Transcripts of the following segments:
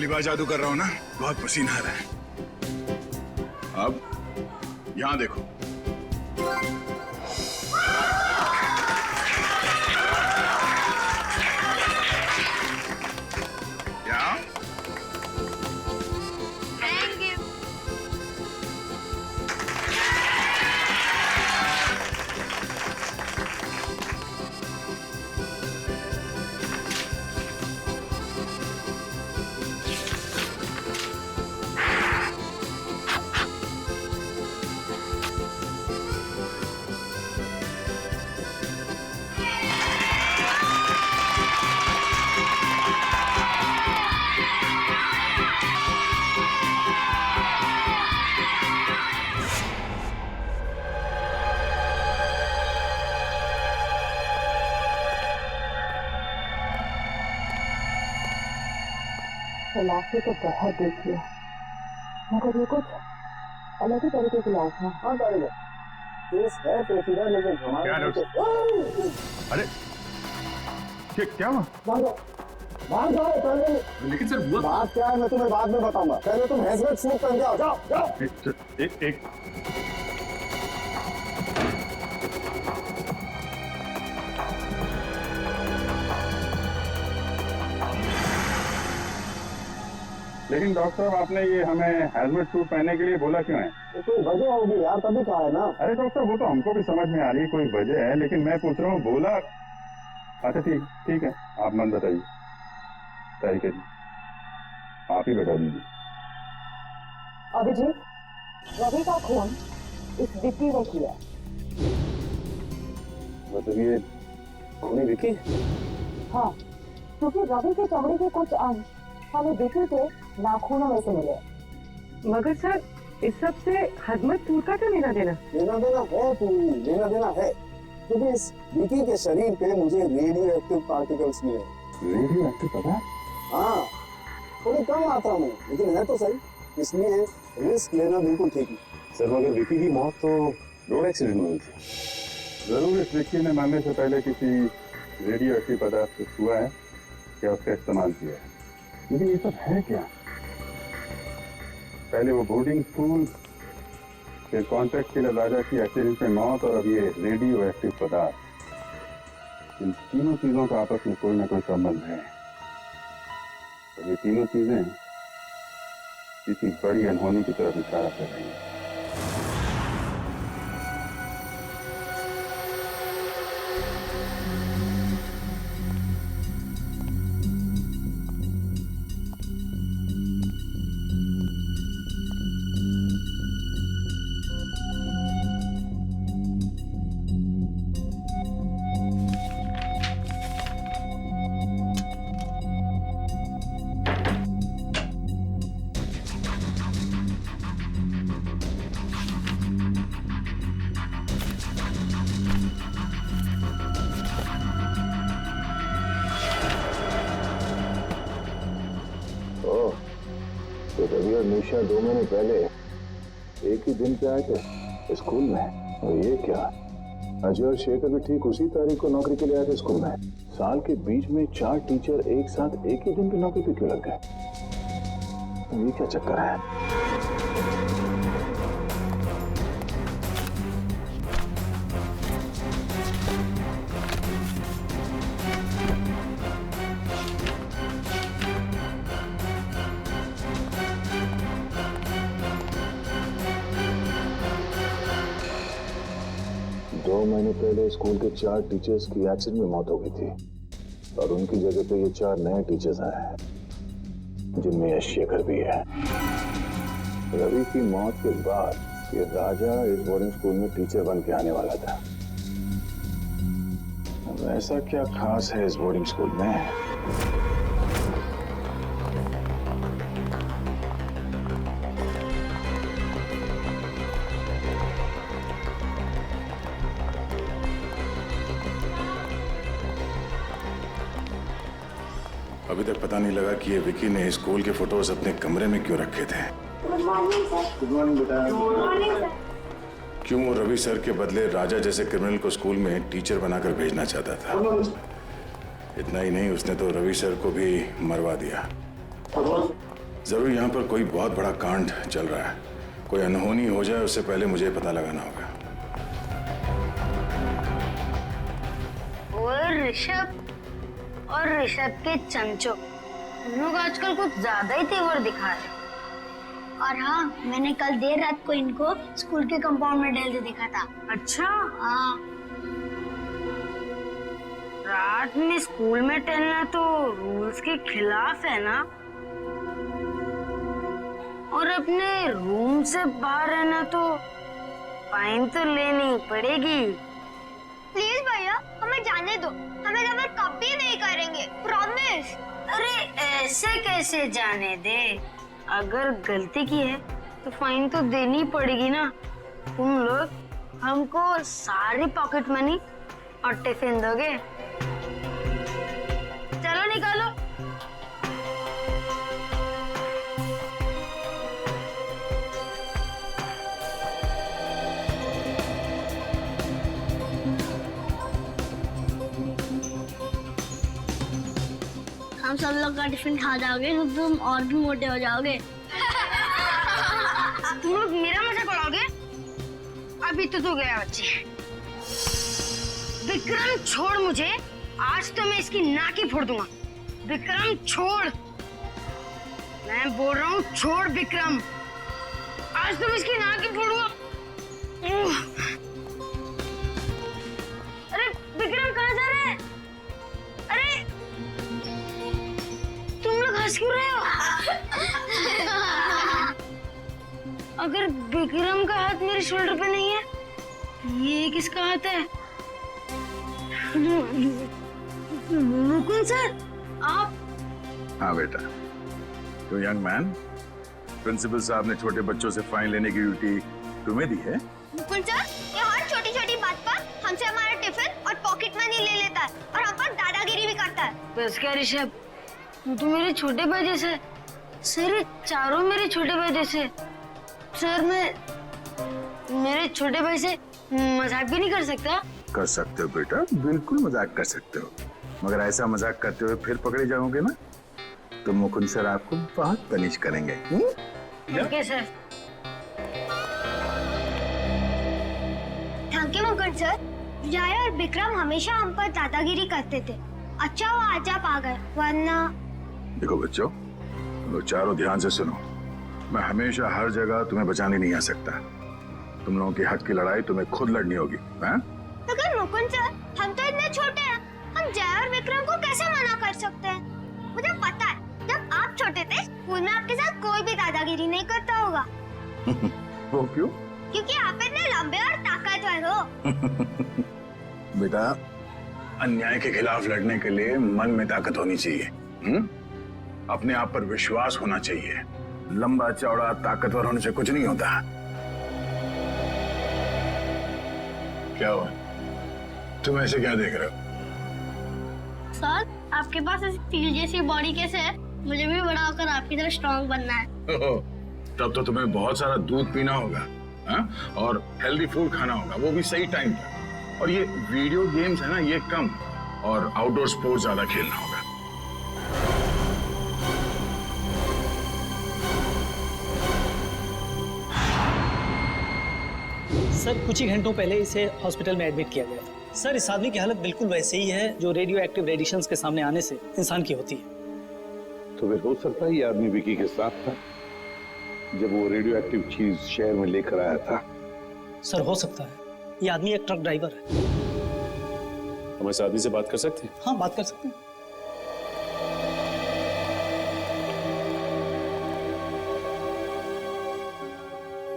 पहली बार जादू कर रहा हूं ना, बहुत पसीना आ रहा है। अब यहां देखो। क्या? Thank you. लाशें तो बहुत देखी है, मगर ये कुछ अलग ही तरीके की लाश है। हाँ तारीख केस है पेचीदा, लेकिन हमारे अरे क्या हुआ? बाहर जाओ पहले। लेकिन सर हुआ बात क्या है मैं तुम्हें बाद में बताऊंगा, पहले तुम हेलमेट सूट पहन के आओ। जाओ जाओ। एक लेकिन डॉक्टर साहब आपने ये हमें हेलमेट सूट पहनने के लिए बोला क्यों है? तो कोई वजह होगी यार, तभी कहा है ना। अरे डॉक्टर वो तो हमको भी समझ में आ रही है कोई वजह है, लेकिन मैं पूछ रहा हूँ बोला। अच्छा ठीक है, आप मन बताइए। तरीके जी आप ही बता दीजिए। अभिजीत, रवि का खून इस विक्की ने किया। मतलब ये खूनी विक्की? हाँ, क्योंकि रवि के चमड़े के कुछ अंश हमें विक्की के नाखूनों में से मिले। मगर सर इस सब से हजमत सूर का क्या लेना देना? लेना देना है तू, लेना देना है, क्योंकि इस विकी के शरीर पे मुझे रेडियो एक्टिव पार्टिकल्स मिले। रेडियो एक्टिव पदार्थ? हाँ, थोड़ी कम मात्रा में, लेकिन है तो सही, इसलिए रिस्क लेना बिल्कुल ठीक है। सर मगर विक्की की मौत तो रोड एक्सीडेंट में हुई थी। जरूर इस विक्की ने मरने से पहले किसी रेडियो एक्टिव पदार्थ को छुआ है या उसका इस्तेमाल किया है। लेकिन ये सब है क्या? पहले वो बोर्डिंग स्कूल, फिर कॉन्ट्रैक्ट किलर राजा की एक्सीडेंट में मौत, और अब ये रेडियो एक्टिव पदार्थ। इन तीनों चीजों का आपस में कोई ना कोई संबंध है, और ये तीनों चीजें किसी बड़ी अनहोनी की तरफ इशारा कर रही हैं। तो रवि और निशा 2 महीने पहले एक ही दिन पे आए थे स्कूल में, और ये क्या, अजय और शेखर भी ठीक उसी तारीख को नौकरी के लिए आए थे स्कूल में। साल के बीच में 4 टीचर एक साथ एक ही दिन पे नौकरी पे क्यों लग गए? ये क्या चक्कर है? 2 महीने पहले स्कूल के 4 टीचर्स की एक्सीडेंट में मौत हो गई थी, और उनकी जगह पे ये 4 नए टीचर्स आए हैं, जिनमें शेखर भी है। रवि की मौत के बाद ये राजा इस बोर्डिंग स्कूल में टीचर बन के आने वाला था। ऐसा क्या खास है इस बोर्डिंग स्कूल में? अभी तक पता नहीं लगा कि ये विकी ने स्कूल के फोटोज अपने कमरे में क्यों रखे थे। Good morning sir. Good morning बेटा। Good morning sir. क्यों वो रवि सर के बदले राजा जैसे क्रिमिनल को स्कूल में टीचर बनाकर भेजना चाहता था। इतना ही नहीं, उसने तो रवि सर को भी मरवा दिया। जरूर यहाँ पर कोई बहुत बड़ा कांड चल रहा है। कोई अनहोनी हो जाए उससे पहले मुझे पता लगाना होगा। और ऋषभ के चंचो, उन लोग आजकल कुछ ज्यादा ही तेवर दिखा रहे। और हाँ, मैंने कल देर रात को इनको स्कूल के कंपाउंड में टहलते देखा था। अच्छा, हाँ, रात में स्कूल में टहलना तो रूल्स के खिलाफ है ना। और अपने रूम से बाहर रहना तो फाइन तो लेनी पड़ेगी। प्लीज भैया हमें जाने दो, हमें गलत कभी नहीं करेंगे, प्रॉमिस। अरे ऐसे कैसे जाने दे? अगर गलती की है तो फाइन तो देनी पड़ेगी ना। तुम लोग हमको सारी पॉकेट मनी और टिफिन दोगे? चलो निकालो। हम सब लोग का टिफिन खा जाओगे तो तुम और भी मोटे हो जाओगे। तुम लोग मेरा मजाक उड़ाओगे? अभी तो गया बच्चे। विक्रम छोड़ मुझे, आज तो मैं इसकी नाक ही फोड़ दूंगा। विक्रम छोड़, मैं बोल रहा हूँ छोड़ विक्रम, आज तो मैं इसकी नाक ही फोड़ूंगा। अरे विक्रम कहाँ जा रहे हैं? अरे तुम लोग हंस क्यों रहे हो? अगर विक्रम का हाथ मेरे शोल्डर पे नहीं है, ये किसका हाथ है? मुकुंद सर, आप? हाँ बेटा, तो यंग मैन, प्रिंसिपल साहब ने छोटे बच्चों से फाइन लेने की ड्यूटी तुम्हें दी है? मुकुंद सर, ये हर छोटी छोटी बात पर हमसे हमारा टिफिन और पॉकेट मनी ले लेता है और हम पर दादागिरी भी करता है। बस क्या ऋषभ, तू मेरे छोटे भाई जैसे। सर ये चारों मेरे छोटे भाई जैसे। सर मैं मेरे छोटे भाई से मजाक भी नहीं कर सकता? कर सकते हो बेटा, बिल्कुल मजाक कर सकते हो, मगर ऐसा मजाक करते हुए फिर पकड़े जाओगे ना तो मुकुंद सर आपको बहुत पनिश करेंगे। Okay sir. Thank you Mukund sir. जय और विक्रम हमेशा हम पर दादागिरी करते थे, अच्छा वो आज आप आ गए, वरना। देखो बच्चों, तुम लोग चारों ध्यान से सुनो। मैं हमेशा हर जगह तुम्हें बचाने नहीं आ सकता। तुम लोगों के हक की लड़ाई तुम्हें खुद लड़नी होगी। मगर मुकुंद सर, हम तो इतने छोटे हैं, हम जय और विक्रम को कैसे मना कर सकते हैं? मुझे पता है, जब आप छोटे थे स्कूल में आपके साथ कोई भी दादागिरी नहीं करता होगा। वो क्यों? क्योंकि आप इतने लंबे और ताकतवर हो। बेटा, अन्याय के खिलाफ लड़ने के लिए मन में ताकत होनी चाहिए। अपने आप पर विश्वास होना चाहिए। लंबा चौड़ा ताकतवर होने से कुछ नहीं होता। क्या हुआ? तुम ऐसे क्या देख रहे हो? सर, आपके पास ऐसी तीर जैसी बॉडी कैसे है? मुझे भी बड़ा होकर आपकी तरह स्ट्रॉन्ग बनना है। तब तो तुम्हें बहुत सारा दूध पीना होगा, और हेल्दी फूड खाना होगा, वो भी सही टाइम पर। और ये वीडियो गेम्स है ना, ये कम, और आउटडोर स्पोर्ट्स ज्यादा खेलना होगा। सर कुछ ही घंटों पहले इसे हॉस्पिटल में एडमिट किया गया था। सर इस आदमी की हालत बिल्कुल वैसे ही है जो रेडियो एक्टिव रेडिएशंस के सामने आने से इंसान की होती है। तो फिर हो सकता है ये आदमी विकी के साथ था जब वो रेडियो एक्टिव चीज शहर में लेकर आया था। सर हो सकता है, ये आदमी एक ट्रक ड्राइवर है। हम इस आदमी से बात कर सकते हैं? हाँ बात कर सकते हैं।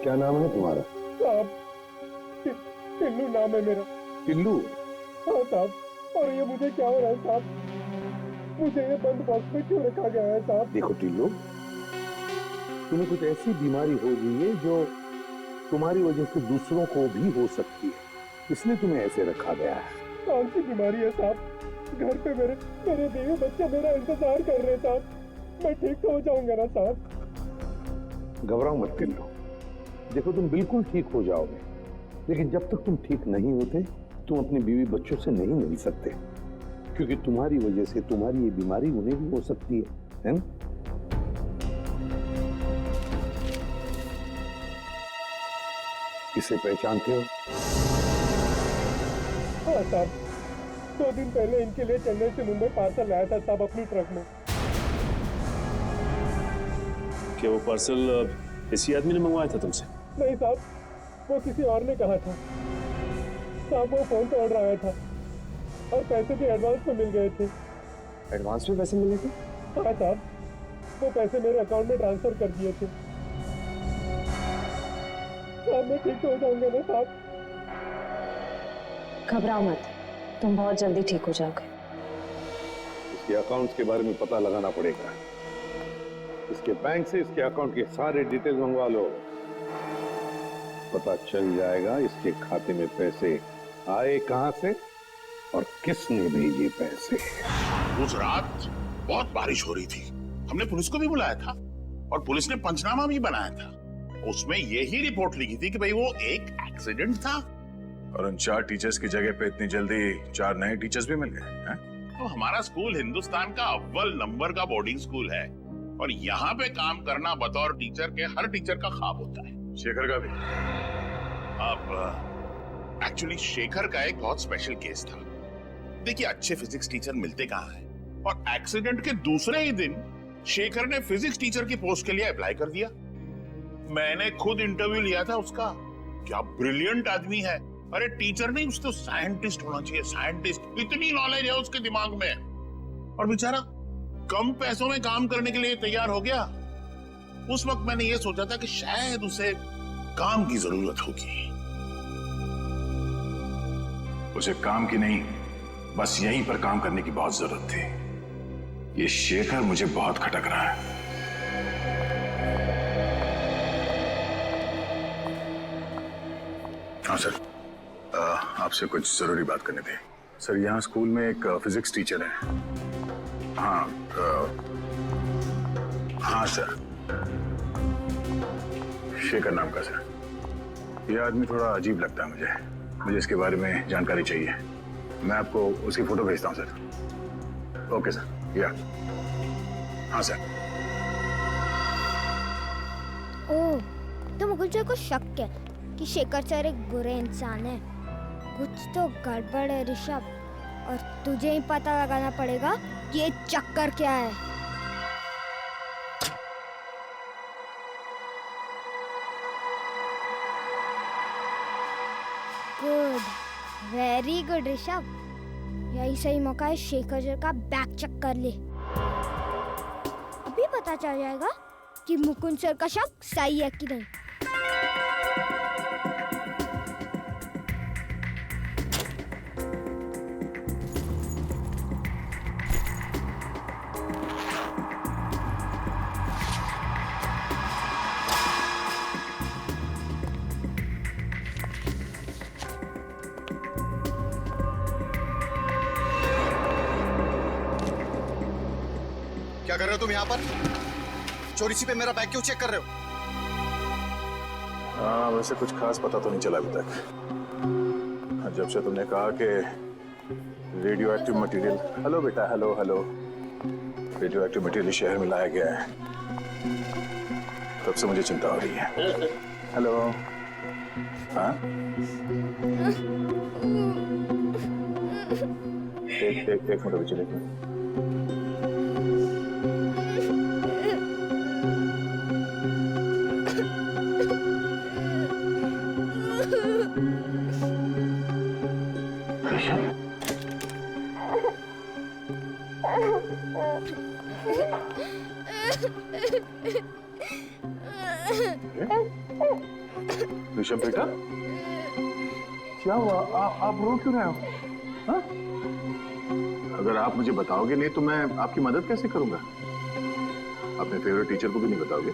क्या नाम है तुम्हारा? साहब, टिल्लू नाम है मेरा। टिल्लू? हाँ साहब, और ये मुझे क्या हो रहा है साहब? मुझे ये बंद बॉक्स में क्यों रखा गया है साहब? देखो टिल्लू, तुम्हें कुछ ऐसी बीमारी हो गई है जो तुम्हारी वजह से दूसरों को भी हो सकती है, इसलिए तुम्हें ऐसे रखा गया है। कौन सी बीमारी है साहब? घर पे मेरे बीवी बच्चे मेरा इंतजार कर रहे हैं साहब। मैं ठीक तो हो जाऊंगा ना साहब? घबराओ मत टिल्लू, देखो तुम बिल्कुल ठीक हो जाओगे, लेकिन जब तक तुम ठीक नहीं होते तुम अपनी बीवी बच्चों से नहीं मिल सकते, क्योंकि तुम्हारी वजह से तुम्हारी ये बीमारी उन्हें भी हो सकती है ना? इसे पहचानते हो? हाँ साहब, 2 दिन पहले इनके लिए चेन्नई से मुंबई पार्सल लाया था साहब अपनी ट्रक में। क्या वो पार्सल इसी आदमी ने मंगवाया था तुमसे? नहीं साहब, वो किसी और ने कहा था साहब। वो फोन पे ऑर्डर आया था और पैसे भी एडवांस में मिल गए थे। एडवांस में पैसे मिले थे? हाँ साहब, वो पैसे मेरे अकाउंट में ट्रांसफर कर दिए थे साहब। मैं ठीक हो जाऊंगा ना साहब? घबराओ मत, तुम बहुत जल्दी ठीक हो जाओगे। इसके अकाउंट्स के बारे में पता लगाना पड़ेगा। इसके बैंक से इसके अकाउंट के सारे डिटेल मंगवा लो। पता चल जाएगा इसके खाते में पैसे आए कहां से और किसने भेजे पैसे। उस रात बहुत बारिश हो रही थी, हमने पुलिस को भी बुलाया था और पुलिस ने पंचनामा भी बनाया था। उसमें यही रिपोर्ट लिखी थी कि भाई वो एक एक्सीडेंट था। और उन 4 टीचर्स की जगह पे इतनी जल्दी 4 नए टीचर्स भी मिल गए हैं? तो हमारा स्कूल हिंदुस्तान का अव्वल नंबर का बोर्डिंग स्कूल है और यहाँ पे काम करना बतौर टीचर के हर टीचर का ख्वाब होता है। शेखर का भी? अब एक्चुअली शेखर का एक बहुत स्पेशल केस था। देखिए, अच्छे फिजिक्स टीचर मिलते कहाँ हैं, और एक्सीडेंट के दूसरे ही दिन शेखर ने फिजिक्स टीचर की पोस्ट के लिए अप्लाई कर दिया। मैंने खुद इंटरव्यू लिया था उसका। क्या ब्रिलियंट आदमी है। अरे टीचर नहीं, उसको साइंटिस्ट होना चाहिए, साइंटिस्ट। इतनी नॉलेज है उसके दिमाग में। और बेचारा कम पैसों में काम करने के लिए तैयार हो गया। उस वक्त मैंने ये सोचा था कि शायद उसे काम की जरूरत होगी। उसे काम की नहीं, बस यहीं पर काम करने की बहुत जरूरत थी। ये शेखर मुझे बहुत खटक रहा है। हाँ सर, आपसे कुछ जरूरी बात करनी थी। सर, यहाँ स्कूल में एक फिजिक्स टीचर है। हाँ हाँ सर, शेखर नाम का सर। ये आदमी थोड़ा अजीब लगता है मुझे इसके बारे में जानकारी चाहिए। मैं आपको उसकी फोटो भेजता हूँ सर। Okay sir. या हाँ सर। ओह, तो मुकुल सर को शक है कि शेखर सर एक बुरे इंसान है। कुछ तो गड़बड़ है ऋषभ, और तुझे ही पता लगाना पड़ेगा कि ये चक्कर क्या है। Good, very good Rishabh. यही सही मौका है शेखर सर का बैक चेक कर ले। अभी पता चल जाएगा कि मुकुंद सर का शक सही है कि नहीं। क्या कर रहे हो तुम यहाँ पर? चोरी छिपे मेरा बैग क्यों चेक कर रहे हो? हाँ, वैसे कुछ खास पता तो नहीं चला अभी तक। जब से तुमने कहा कि रेडियो एक्टिव मटेरियल, हेलो बेटा, hello hello, radio active material शहर में लाया गया है, तब से मुझे चिंता हो रही है। हेलो। हाँ, एक मिनट अभी चलेगा। ऋषभ बेटा, क्या हुआ? आप रो क्यों रहे हो? हाँ? अगर आप मुझे बताओगे नहीं तो मैं आपकी मदद कैसे करूंगा? अपने फेवरेट टीचर को भी नहीं बताओगे?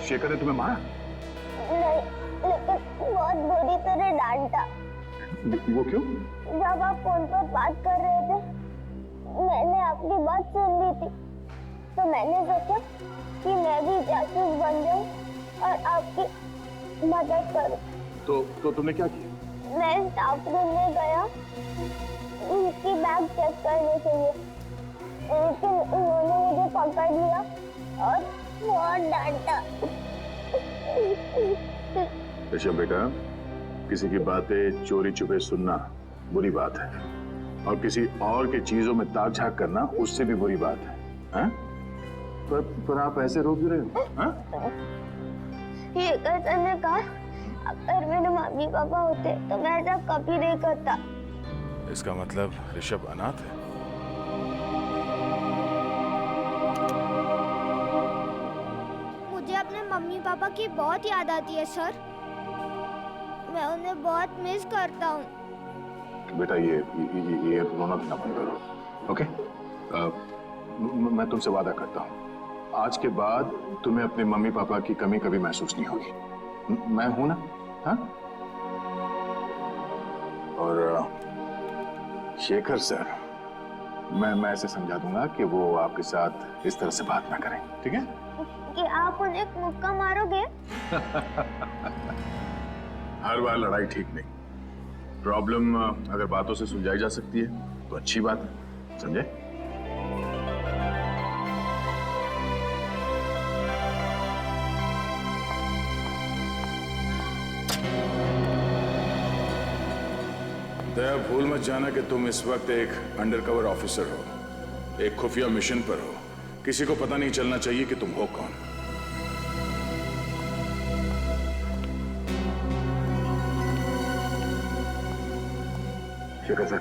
शेखर ने तुम्हें मारा? नहीं, लेकिन बहुत बुरी तरह डांटा। वो क्यों? जब आप फोन पर बात कर रहे थे, मैंने आपकी बात सुन ली थी, तो मैंने सोचा कि मैं भी जासूस बन जाऊं और आपकी मदद करूं। तो तुमने क्या किया? मैं स्टाफ रूम में गया उनकी बैग चेक करने के लिए, लेकिन उन्होंने मुझे पकड़ लिया और बहुत डांटा। ऋषभ बेटा, किसी की बातें चोरी छुपे सुनना बुरी बात है, और किसी और के चीजों में ताक झाक करना उससे भी बुरी बात है, हैं? पर आप ऐसे रो क्यों रहे हो? हैं? ये कैसे ने कहा अगर मेरे मम्मी पापा होते तो मैं ऐसा कभी नहीं करता। इसका मतलब ऋषभ अनाथ है। मुझे अपने मम्मी पापा की बहुत याद आती है सर। मैं उन्हें बहुत मिस करता हूँ। बेटा ये रोना धोना बंद करो, ओके? मैं तुमसे वादा करता हूँ, आज के बाद तुम्हें अपने मम्मी पापा की कमी कभी महसूस नहीं होगी। मैं हूं ना? हाँ? और शेखर सर, मैं ऐसे समझा दूंगा कि वो आपके साथ इस तरह से बात ना करें, ठीक है? कि आप उन्हें एक मुक्का मारोगे? हर बार लड़ाई ठीक नहीं। प्रॉब्लम अगर बातों से सुलझाई जा सकती है तो अच्छी बात है, समझे? दया, भूल मत जाना कि तुम इस वक्त एक अंडरकवर ऑफिसर हो, एक खुफिया मिशन पर हो। किसी को पता नहीं चलना चाहिए कि तुम हो कौन। शेखर सर,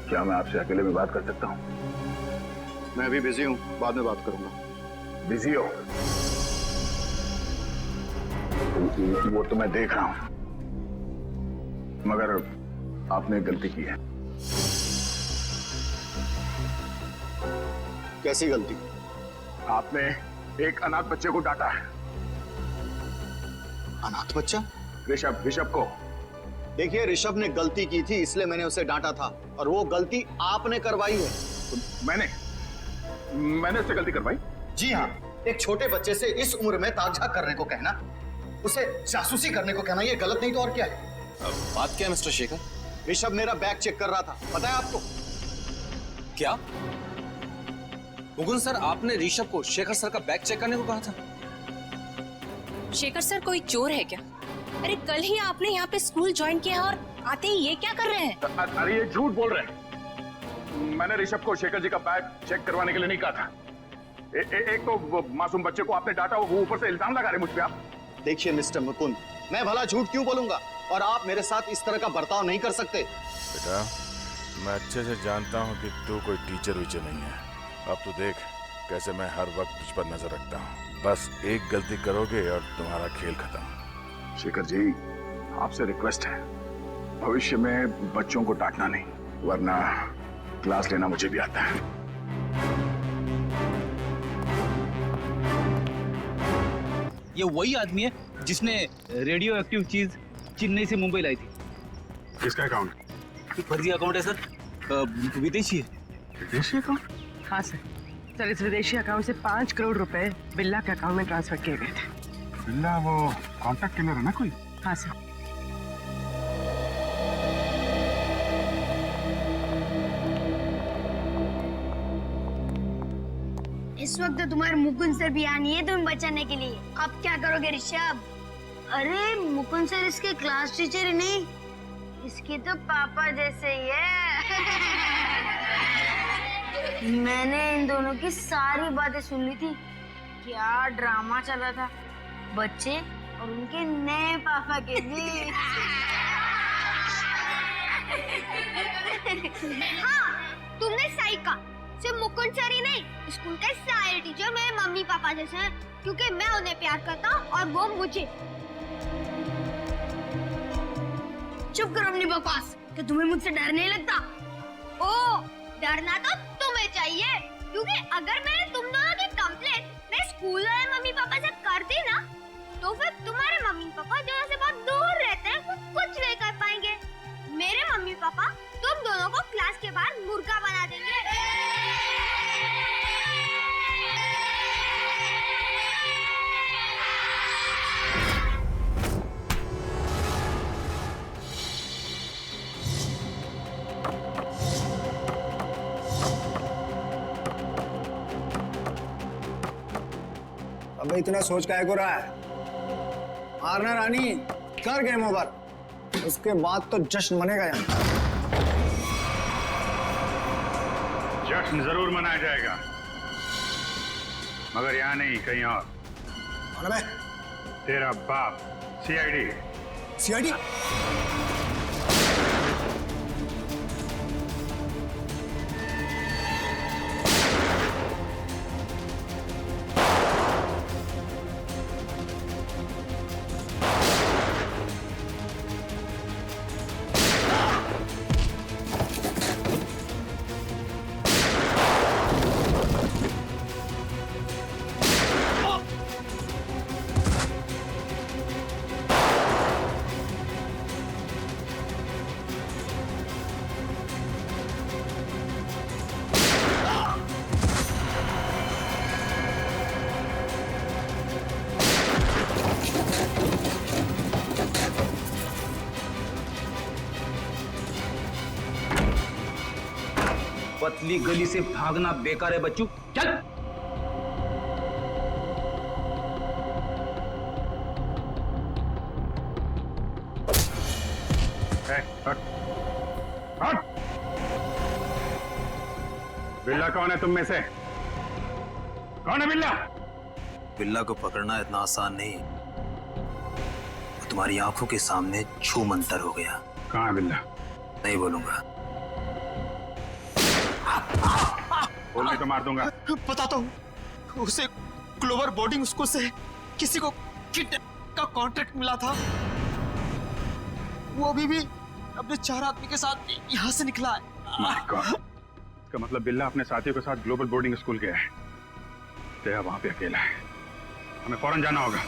क्या मैं आपसे अकेले में बात कर सकता हूं? मैं अभी बिजी हूँ, बाद में बात करूंगा। बिजी हो? वो तो मैं देख रहा हूं, मगर आपने एक गलती की है। कैसी गलती? आपने एक अनाथ बच्चे को डांटा है। अनाथ बच्चा? ऋषभ को। देखिए, ऋषभ ने गलती की थी इसलिए मैंने उसे डांटा था, और वो गलती आपने करवाई है। तो मैंने उससे गलती करवाई? जी हाँ, एक छोटे बच्चे से इस उम्र में ताक-झाक करने को कहना, उसे जासूसी करने को कहना, ये गलत नहीं तो और क्या है? बात क्या है मिस्टर शेखर? ऋषभ मेरा बैग चेक कर रहा था, पता है आपको? क्या मुकुंद सर, आपने ऋषभ को शेखर सर का बैग चेक करने को कहा था? शेखर सर कोई चोर है क्या? अरे कल ही आपने यहाँ पे स्कूल ज्वाइन किया और आते ही ये क्या कर रहे हैं? अरे ये झूठ बोल रहे हैं। मैंने ऋषभ को शेखर जी का बैग चेक करवाने के लिए नहीं कहा था। एक तो मासूम बच्चे को आपने डांटा, वो ऊपर से इल्जाम लगा रहे मुझ पे आप। देखिए मिस्टर मुकुंद, मैं भला झूठ क्यों बोलूंगा, और आप मेरे साथ इस तरह का बर्ताव नहीं कर सकते। बेटा, मैं अच्छे से जानता हूँ कि तू कोई टीचर वीचर नहीं है। अब तू देख कैसे मैं हर वक्त तुझ पर नजर रखता हूँ। बस एक गलती करोगे और तुम्हारा खेल खत्म। शेखर जी, आपसे रिक्वेस्ट है, भविष्य में बच्चों को डांटना नहीं, वरना क्लास लेना मुझे भी आता है। ये वही आदमी है जिसने रेडियो एक्टिव चीज चेन्नई से मुंबई लाई थी। किसका अकाउंट? फर्जी अकाउंट है सर, विदेशी है। विदेशी अकाउंट? हाँ सर, इस विदेशी अकाउंट से 5 करोड़ रुपए बिल्ला के अकाउंट में ट्रांसफर किए गए थे। बिल्ला वो कॉन्टैक्ट किलर है ना कोई? हाँ सर। इस वक्त तुम्हारे मुकुंद सर भी आनी है तुम्हें बचाने के लिए। अब क्या करोगे ऋषभ? अरे मुकुंद सर इसके क्लास टीचर ही नहीं, इसके तो पापा जैसे ही है। मैंने इन दोनों की सारी बातें सुन ली थी। क्या ड्रामा चला था बच्चे और उनके नए पापा के बीच। हाँ, तुमने सही कहा। सिर्फ मुकुंद सर ही नहीं, स्कूल के सारे टीचर मेरे मम्मी पापा जैसे हैं, क्योंकि मैं उन्हें प्यार करता हूँ और वो मुझे। चुप करो अपनी बकवास। क्या तुम्हें मुझसे डर नहीं लगता? ओ, डरना तो तुम्हें चाहिए, क्योंकि अगर मैंने तुम दोनों की कंप्लेंट मैं स्कूल वाले मम्मी पापा से कर दी ना, तो फिर तुम्हारे मम्मी पापा जो से बहुत दूर रहते हैं वो कुछ नहीं कर पाएंगे। मेरे मम्मी पापा तुम दोनों को क्लास के बाहर मुर्गा बना देंगे। इतना सोच काहे को रहा है? मारना रानी, कर गेम ओवर। उसके बाद तो जश्न मनेगा यहाँ। जश्न जरूर मनाया जाएगा, मगर यहाँ नहीं, कहीं और। कौन है? तेरा बाप, सीआईडी। सीआईडी? पतली गली से भागना बेकार है बच्चू, चल। हट। बिल्ला कौन है तुम में से? कौन है बिल्ला? बिल्ला को पकड़ना इतना आसान नहीं, वो तुम्हारी आंखों के सामने छू मंतर हो गया। कहाँ है बिल्ला? नहीं बोलूंगा। बोलने तो मार दूंगा। बताता हूँ, उसे ग्लोबल बोर्डिंग स्कूल से किसी को किडनैप का कॉन्ट्रैक्ट मिला था। वो अभी भी अपने 4 आदमी के साथ यहाँ से निकला है। My God. इसका मतलब बिल्ला अपने साथियों के साथ ग्लोबल बोर्डिंग स्कूल गया है। तेरा वहां पे अकेला है, हमें फौरन जाना होगा।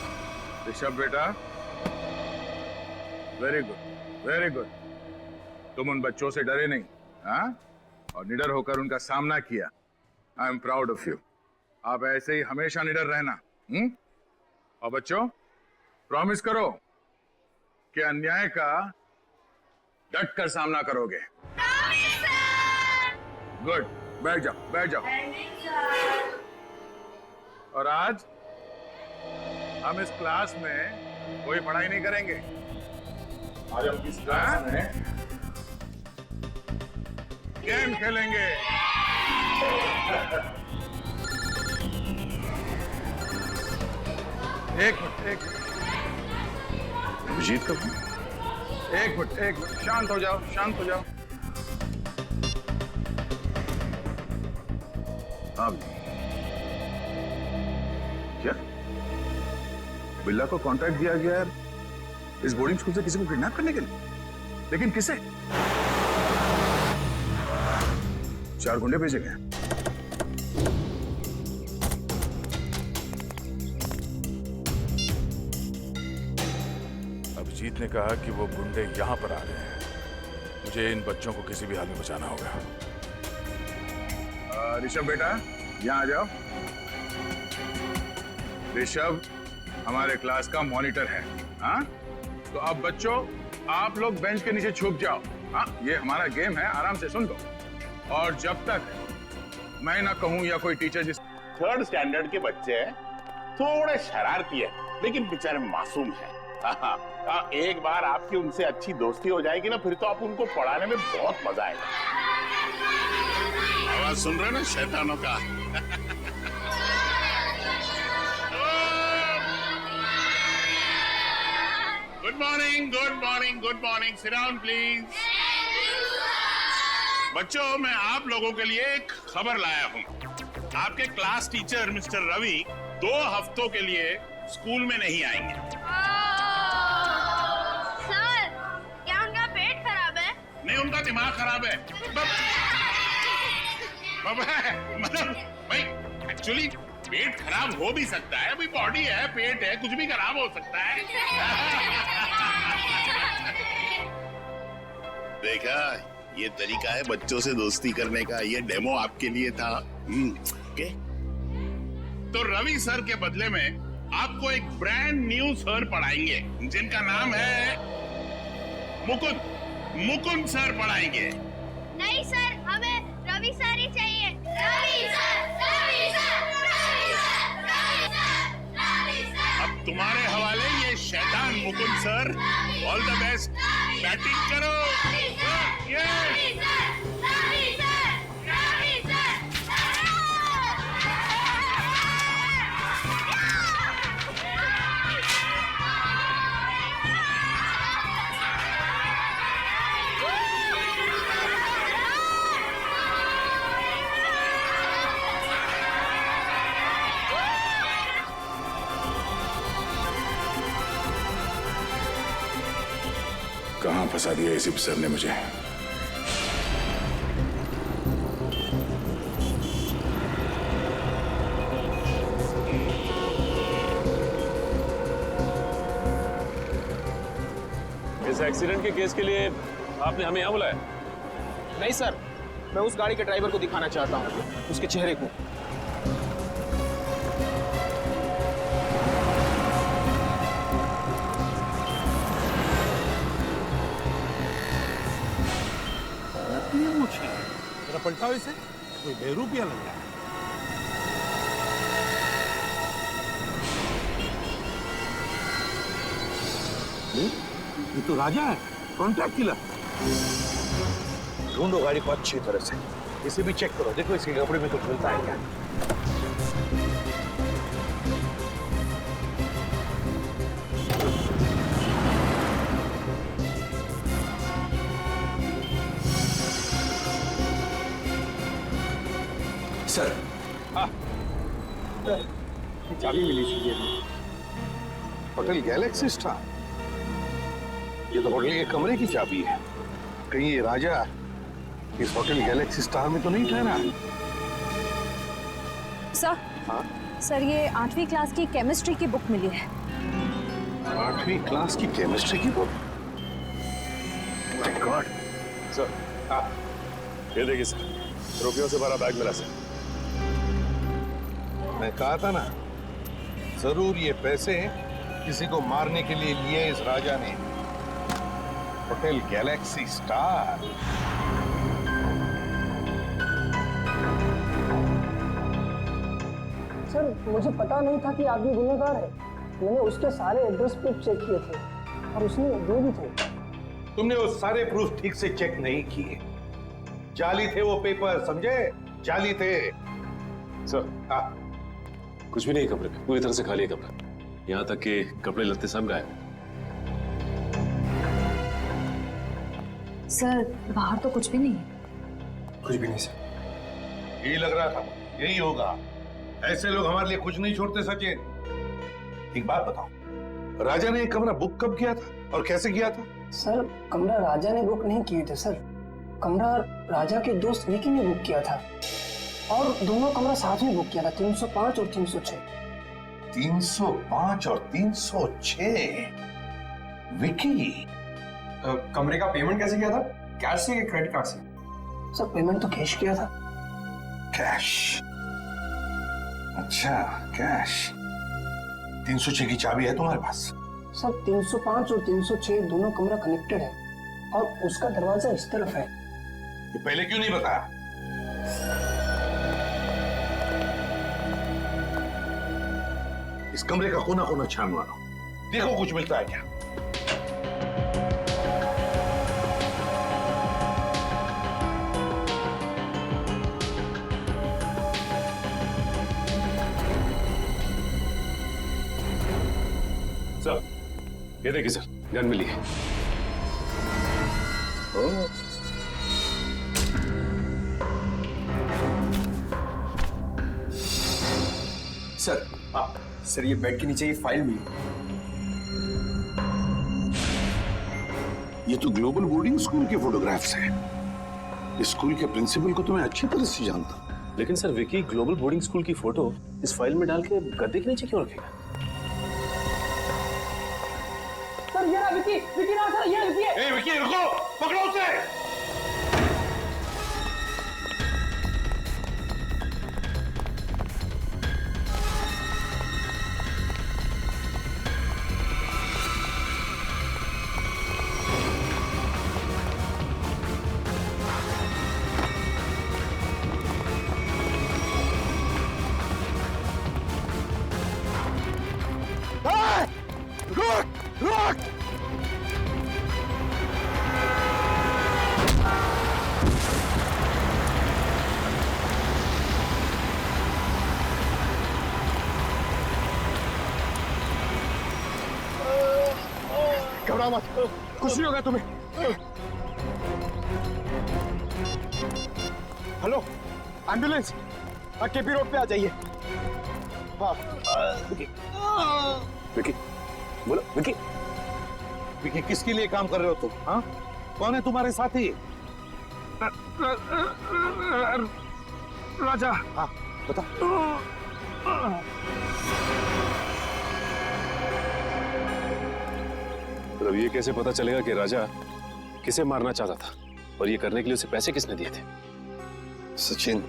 ऋषभ बेटा, वेरी गुड, वेरी गुड। तुम उन बच्चों से डरे नहीं, हाँ? और निडर होकर उनका सामना किया। I am proud of you. आप ऐसे ही हमेशा निडर रहना। और बच्चों, प्रॉमिस करो कि अन्याय का डट कर सामना करोगे। गुड, बैठ जाओ, बैठ जाओ। और आज हम इस क्लास में कोई पढ़ाई नहीं करेंगे। आज हम इस क्लास में गेम खेलेंगे। एक मिनट, अभिजीत कब? एक मिनट, शांत हो जाओ, शांत हो जाओ। आप क्या? बिल्ला को कॉन्ट्रैक्ट दिया गया है इस बोर्डिंग स्कूल से किसी को किडनैप करने के लिए, लेकिन किसे? 4 गुंडे भेजे गए। अभिजीत ने कहा कि वो गुंडे यहां पर आ रहे हैं। मुझे इन बच्चों को किसी भी हाल में बचाना होगा। ऋषभ बेटा, यहाँ आ जाओ। ऋषभ हमारे क्लास का मॉनिटर है, हाँ? तो अब बच्चों, आप लोग बेंच के नीचे छुप जाओ। हाँ, ये हमारा गेम है, आराम से सुन लो। और जब तक मैं ना कहूं या कोई टीचर जिस 3rd स्टैंडर्ड के बच्चे हैं, थोड़े शरारती है, लेकिन बेचारे मासूम है। एक बार आपकी उनसे अच्छी दोस्ती हो जाएगी ना, फिर तो आप उनको पढ़ाने में बहुत मजा आएगा। आवाज सुन रहे ना शैतानों का? Good morning, good morning, good morning. Sit down please. बच्चों, मैं आप लोगों के लिए एक खबर लाया हूँ। आपके क्लास टीचर मिस्टर रवि 2 हफ्तों के लिए स्कूल में नहीं आएंगे। सर, क्या उनका पेट खराब है? नहीं, उनका दिमाग खराब है। मतलब भाई, एक्चुअली पेट खराब हो भी सकता है, अभी बॉडी है, पेट है, कुछ भी खराब हो सकता है। देखा, ये तरीका है बच्चों से दोस्ती करने का। ये डेमो आपके लिए था। ओके। तो रवि सर के बदले में आपको एक ब्रांड न्यू सर पढ़ाएंगे, जिनका नाम है मुकुंद सर पढ़ाएंगे। नहीं सर, हमें रवि सर ही चाहिए। Ravi sir, Ravi sir, Ravi sir, Ravi sir, Ravi तुम्हारे हवाले ये शैतान Mukund sir. All the best, batting करो। कहां फंसा दिया इसी सर ने मुझे। इस एक्सीडेंट के केस के लिए आपने हमें यहाँ बुलाया? नहीं सर, मैं उस गाड़ी के ड्राइवर को दिखाना चाहता हूँ, उसके चेहरे को। जरा पलटाओ इसे, कोई बेरूपिया लग रहा है। ये तो राजा है, कॉन्ट्रैक्ट किलर। ढूंढो गाड़ी को अच्छी तरह से, इसे भी चेक करो, देखो इसके कपड़े में कुछ मिलता है क्या। सर, हाँ, चाबी मिली थी ये होटल गैलेक्सी स्टार। ये तो होटल के कमरे की चाबी है। कहीं ये राजा इस होटल गैलेक्सी स्टार में तो नहीं ठहरा? सर, हाँ? सर ये 8वीं क्लास की केमिस्ट्री की बुक मिली है। 8वीं क्लास की केमिस्ट्री की बुक? My God. सर, हाँ, ये देखिए सर, रुपयों से भरा बैग मिला सर। मैं कहा था ना, जरूर ये पैसे किसी को मारने के लिए लिए इस राजा ने। Hotel Galaxy star. सर, मुझे पता नहीं था कि आदमी गुनहगार है। मैंने उसके सारे एड्रेस प्रूफ चेक किए थे और उसने दिए भी थे। तुमने वो सारे प्रूफ ठीक से चेक नहीं किए। जाली थे वो पेपर, समझे? जाली थे। सर, हाँ, कुछ भी नहीं कमरे में, पूरी तरह से खाली है कमरा। यहाँ तक कि कपड़े लत्ते सब गायब। सर, बाहर तो कुछ भी नहीं है। कुछ भी नहीं सर। यही लग रहा था, यही होगा। ऐसे लोग हमारे लिए कुछ नहीं छोड़ते सचिन। एक बात बताओ, राजा ने एक कमरा बुक कब किया था और कैसे किया था? सर, कमरा राजा ने बुक नहीं किए थे सर। कमरा राजा के दोस्त विकी ने बुक किया था और दोनों कमरा साथ में बुक किया था, 305 और 306। 305 और 306? विकी कमरे का पेमेंट कैसे किया था? कैश से या क्रेडिट कार्ड से? सर, पेमेंट तो कैश किया था। कैश? अच्छा, कैश। 306 की चाबी है तुम्हारे पास? सर, 305 और 306 दोनों कमरा कनेक्टेड है और उसका दरवाजा इस तरफ है। ये पहले क्यों नहीं बताया? इस कमरे का कोना कोना छान मारो, देखो कुछ मिलता है क्या। सर, ये देखिए सर, गन मिली है। सर, सर ये बेड के नीचे ये फाइल मिली। ये तो ग्लोबल बोर्डिंग स्कूल के फोटोग्राफ्स हैं। इस स्कूल के प्रिंसिपल को तो मैं अच्छी तरह से जानता हूँ। लेकिन sir, Vicky global boarding school की फोटो इस फाइल में डाल के गद्दे के नीचे क्यों रखेगा? सर, ये रहा विकी, विकी ना सर, ये विकी है। ए विकी, रुको, पकड़ो उसे। रुक रुक। घबराओ मत, कुछ नहीं होगा तुम्हें। हेलो, एम्बुलेंस केपी रोड पे आ जाइए। हाँ विकी, बोलो विकी। विकी, किसके लिए काम कर रहे हो तुम? हाँ, कौन है तुम्हारे साथी? राजा। हाँ बता। अब ये कैसे पता चलेगा कि राजा किसे मारना चाहता था और ये करने के लिए उसे पैसे किसने दिए थे? सचिन,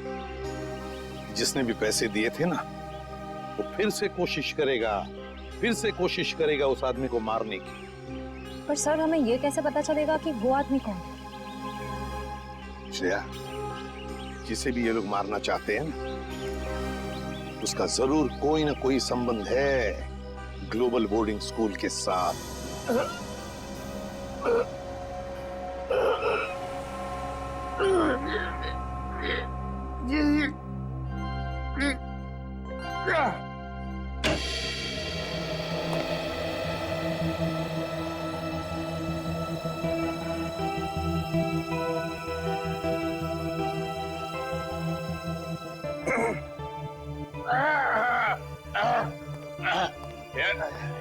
जिसने भी पैसे दिए थे ना, वो फिर से कोशिश करेगा उस आदमी को मारने की। पर सर, हमें ये कैसे पता चलेगा कि वो आदमी कौन है? श्रेया, जिसे भी ये लोग मारना चाहते हैं ना, उसका जरूर कोई ना कोई संबंध है ग्लोबल बोर्डिंग स्कूल के साथ।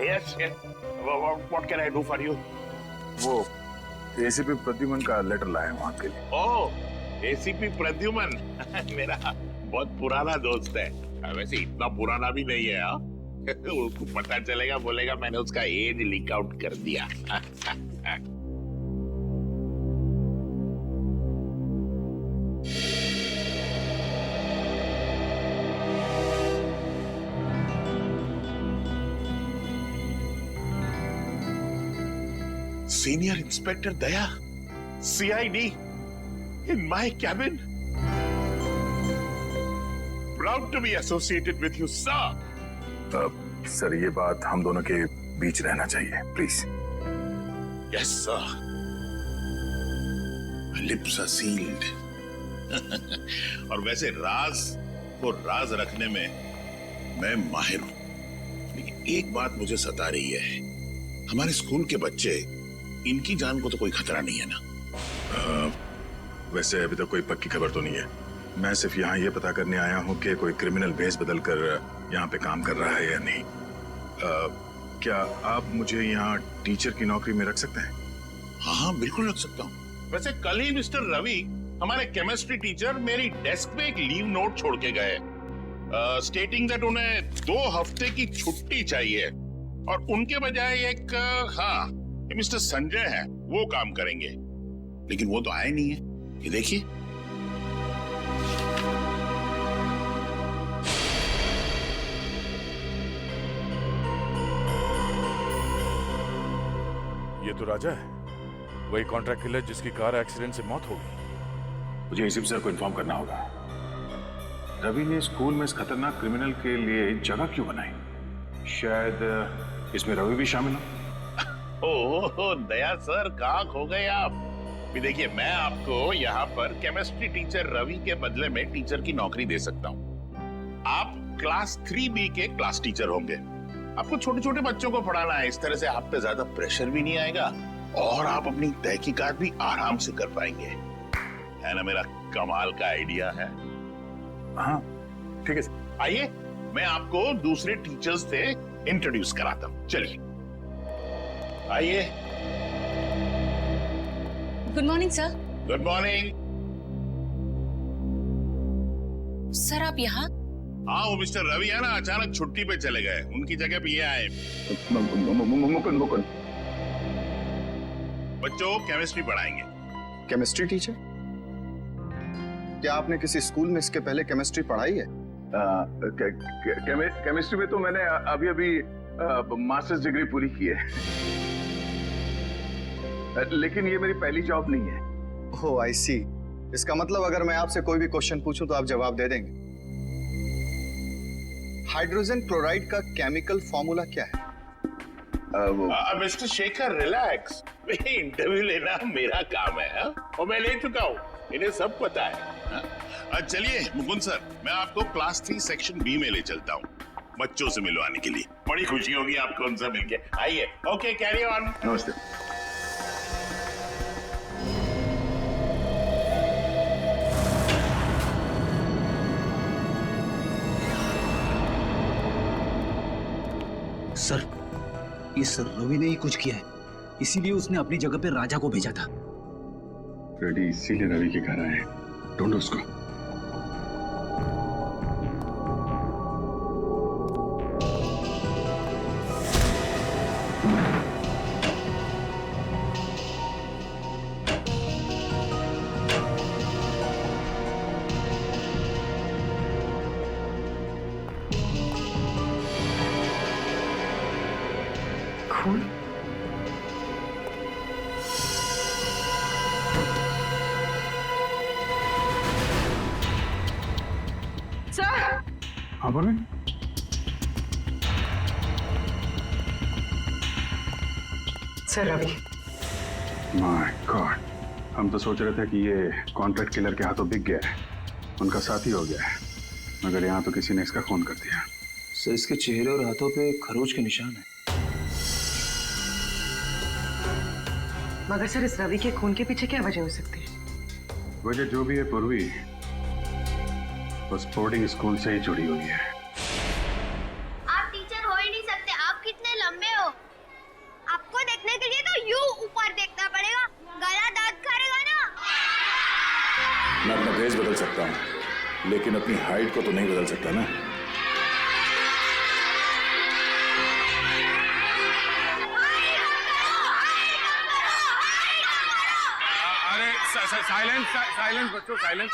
Yes. What can I do for you? वो एसीपी प्रद्युमन का लेटर लाए हैं आपके लिए। ओह, एसीपी प्रद्युमन मेरा बहुत पुराना दोस्त है। वैसे इतना पुराना भी नहीं है। हाँ? उसको पता चलेगा, बोलेगा मैंने उसका एज लीक आउट कर दिया। Senior Inspector Daya, CID, in my cabin. Proud to be associated with you, sir. Sir, ये बात हम दोनों के बीच रहना चाहिए, please. Yes, sir. My lips are sealed. और वैसे राज को राज रखने में मैं माहिर हूं, लेकिन एक बात मुझे सता रही है। हमारे स्कूल के बच्चे, इनकी जान को तो कोई खतरा नहीं है ना? वैसे अभी तक कोई पक्की खबर तो नहीं है। मैं सिर्फ यहाँ ये पता करने आया हूँ कि कोई क्रिमिनल भेस बदल कर यहाँ पे काम कर रहा है या नहीं। क्या आप मुझे यहाँ टीचर की नौकरी में रख सकते हैं? हाँ, बिल्कुल रख सकता हूँ। वैसे कल ही मिस्टर रवि, हमारे केमिस्ट्री टीचर, मेरी डेस्क पे एक लीव नोट छोड़ के गए, स्टेटिंग दैट उन्हें 2 हफ्ते की छुट्टी चाहिए और उनके बजाय एक मिस्टर संजय है, वो काम करेंगे। लेकिन वो तो आए नहीं है। ये देखिए, ये तो राजा है, वही कॉन्ट्रैक्ट किलर जिसकी कार एक्सीडेंट से मौत हो गई। मुझे एसीपी सर को इन्फॉर्म करना होगा। रवि ने स्कूल में इस खतरनाक क्रिमिनल के लिए जगह क्यों बनाई? शायद इसमें रवि भी शामिल हो। ओह दया सर, कहाँ खो गए आप? भी देखिए, मैं आपको यहाँ पर केमिस्ट्री टीचर रवि के बदले में टीचर की नौकरी दे सकता हूँ। आप क्लास 3B के क्लास टीचर होंगे। आपको छोटे छोटे बच्चों को पढ़ाना है। इस तरह से आप पे ज्यादा प्रेशर भी नहीं आएगा और आप अपनी तहकीकात भी आराम से कर पाएंगे। है ना मेरा कमाल का आइडिया है? हाँ ठीक है सर। आइए, मैं आपको दूसरे टीचर्स से इंट्रोड्यूस कराता हूँ। चलिए आइए। Good morning sir. Good morning. Sir आप यहाँ? हाँ, वो मिस्टर रवि है ना, अचानक छुट्टी पे चले गए। उनकी जगह पे ये आए। मुकुंद बच्चों केमिस्ट्री पढ़ाएंगे। Chemistry teacher? क्या आपने किसी स्कूल में इसके पहले केमिस्ट्री पढ़ाई है? केमिस्ट्री में तो मैंने अभी मास्टर्स डिग्री पूरी की है, लेकिन ये मेरी पहली जॉब नहीं है। ओह आई सी। इसका मतलब अगर मैं आपसे कोई भी क्वेश्चन पूछूं तो आप जवाब दे देंगे। हाइड्रोजन क्लोराइड का केमिकल फॉर्मूला क्या है? मिस्टर शेखर रिलैक्स, इंटरव्यू लेना मेरा काम है हा? और मैं ले चुका हूँ, इन्हें सब पता है। चलिए मुकुंद सर, मैं आपको क्लास 3 सेक्शन बी में ले चलता हूँ बच्चों से मिलवाने के लिए। बड़ी खुशी होगी आपको उनसे मिलके। आइए। Okay, carry on. नमस्ते। सर, इस रवि ने ही कुछ किया है, इसीलिए उसने अपनी जगह पे राजा को भेजा था। रेडी इसीलिए रवि के घर आए, ढूंढो उसको। खून? सर! हाँ Parveen? Sir Ravi. My god, हम तो सोच रहे थे कि ये कॉन्ट्रैक्ट किलर के हाथों बिक गया है, उनका साथी हो गया है, मगर यहाँ तो किसी ने इसका खून कर दिया। सर, इसके चेहरे और हाथों पे खरोच के निशान है। मगर सर, इस रवि के खून के पीछे क्या वजह हो सकती है? वजह जो भी है पूर्वी, उस बोर्डिंग स्कूल से ही जुड़ी हुई है। आप टीचर हो ही नहीं सकते, आप कितने लंबे हो। आपको देखने के लिए तो यूं ऊपर देखना पड़ेगा, गला दर्द करेगा ना। मैं अपना ड्रेस बदल सकता हूँ, लेकिन अपनी हाइट को तो नहीं बदल सकता ना। अरे साइलेंस साइलेंस बच्चों, साइलेंस।